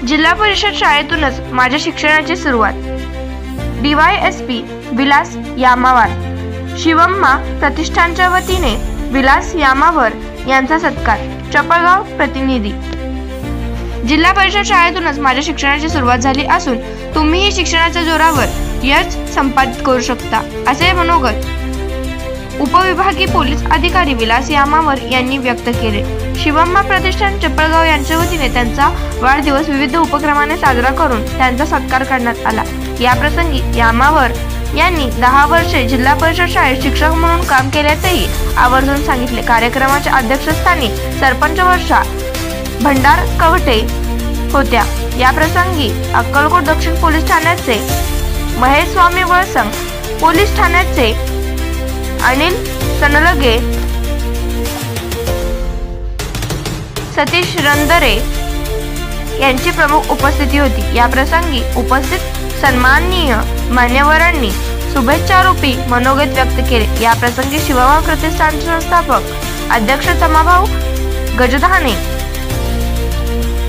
जिल्हा परिषद शाळेतूनच माझ्या शिक्षणाची सुरुवात। DYSP विलास यामावर, शिवम्मा प्रतिष्ठानच्या वतीने विलास यामावर यांचा सत्कार। चपळगाव प्रतिनिधी। जिल्हा परिषद शाळेतूनच माझ्या शिक्षणाची सुरुवात झाली असून तुम्हीही शिक्षणाच्या जोरावर यश संपादित करू शकता, असे मनोगत उपविभागीय पोलीस अधिकारी विलास यामावर यांनी व्यक्त केले। शिवम्मा प्रतिष्ठान चपळगाव यांच्या वतीने त्यांचा वाढदिवस विविध उपक्रमाने साजरा करून त्यांचा सत्कार करण्यात आला। या प्रसंगी यामावर यांनी 10 वर्षे जिल्हा परिषद शाळेत शिक्षक म्हणून काम केल्याचेही आवर्जून सांगितले। कार्यक्रमाच्या अध्यक्षस्थानी सरपंच वर्षा भंडार कवटे होत्या। या प्रसंगी अक्कलकोट दक्षिण पोलीस ठाण्याचे महेश स्वामी वळसंग, पोलीस ठाण्याचे अनिल सनलगे, सतीश रंदरे यांची प्रमुख उपस्थिती होती। या प्रसंगी उपस्थित सन्माननीय मान्यवरांनी शुभेच्छारूपी मनोगत व्यक्त केले। या प्रसंगी शिवम्मा प्रतिष्ठानचे संस्थापक अध्यक्ष तमाभाऊ गजधाने,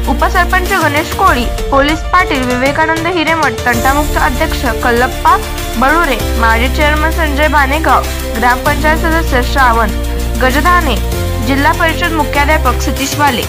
उपसरपंच गणेश कोळी, पोलीस पाटील विवेकानंद हिरेमठ, तंटामुक्त अध्यक्ष कल्लप्पा बळुरे, माजी चेअरमन संजय बानेगाव, ग्रामपंचायत सदस्य श्रावण गजधाने, जिल्हा परिषद मुख्याध्यापक सतीश वाले।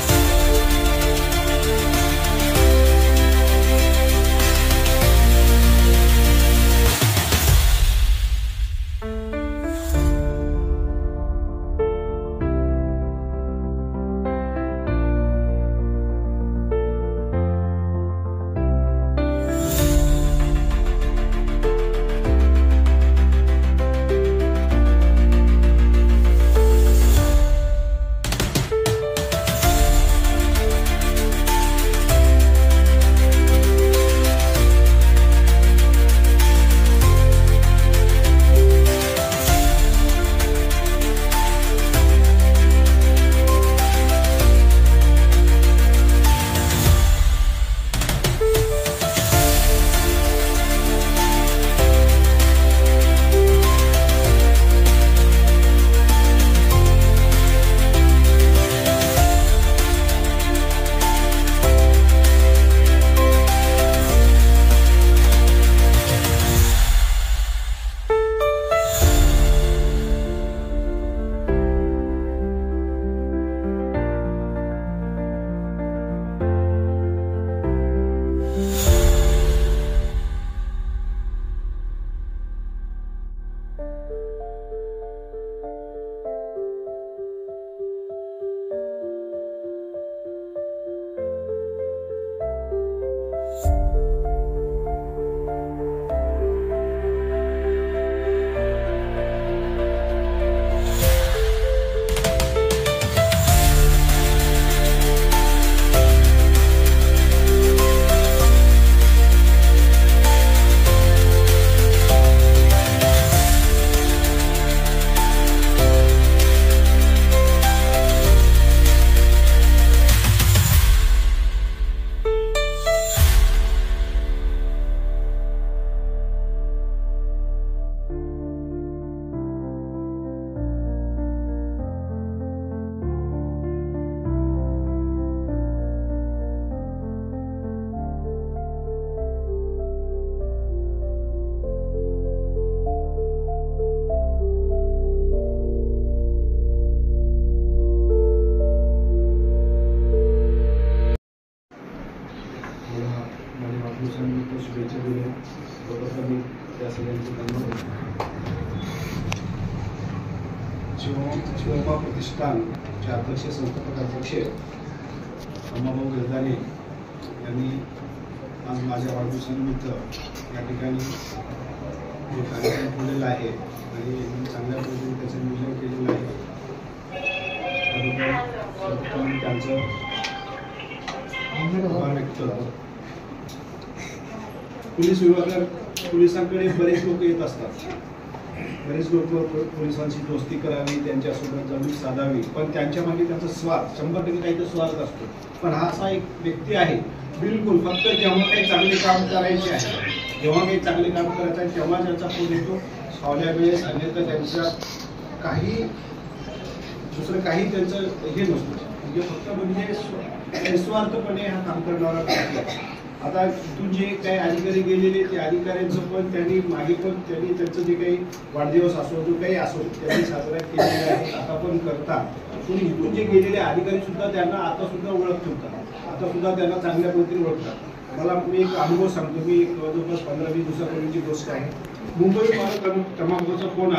शुभेच्छा दिल्या सर्वप्रथम त्या सगळ्यांचे धन्यवाद। शिवम्मा प्रतिष्ठानचे अध्यक्ष संस्थापक अध्यक्ष अम्माभाऊ गजधाने यांनी आज माझ्या वाढदिवसानिमित्त या ठिकाणी जो कार्यक्रम ठेवलेला आहे आणि एकदम चांगल्या पद्धतीने त्याचं नियोजन केलेलं आहे त्याबद्दल त्यांचं आभार व्यक्त करतो। पोलिसांकडे बरेच लोक येत असतात, बरेच लोक पोलिसांची दोस्ती करावी, त्यांच्यासोबत जमीन साधावी, पण त्यांच्या मागे त्यांचा स्वार्थ 100% काही स्वार्थ असतो। पण हा असा एक व्यक्ती आहे बिलकुल फक्त जेव्हा काही चांगले काम करायचे आहे, जेव्हा काही चांगले काम करायचं आहे तेव्हा ज्याचा फोन येतो फावल्या वेळेस अन्यथा त्यांच्या काही दुसरं काही त्यांचं हे नसतं, म्हणजे फक्त म्हणजे निस्वार्थपणे हा काम करणारा व्यक्ती आहे. आता इथून जे काही अधिकारी गेलेले ते अधिकाऱ्यांचं पण त्यांनी मागे पण त्यांनी त्यांचं जे काही वाढदिवस असो जो काही असो त्यांनी साजरा केलेला आहे, आता पण करतात. पण इथून जे गेलेले अधिकारी सुद्धा त्यांना आता सुद्धा ओळख ठेवतात, आता सुद्धा त्यांना चांगल्या पद्धतीने ओळखतात. मला मी एक अनुभव सांगतो. मी जवळपास 15-20 दिवसापूर्वीची गोष्ट आहे. मुंबई तंबाखूचा फोन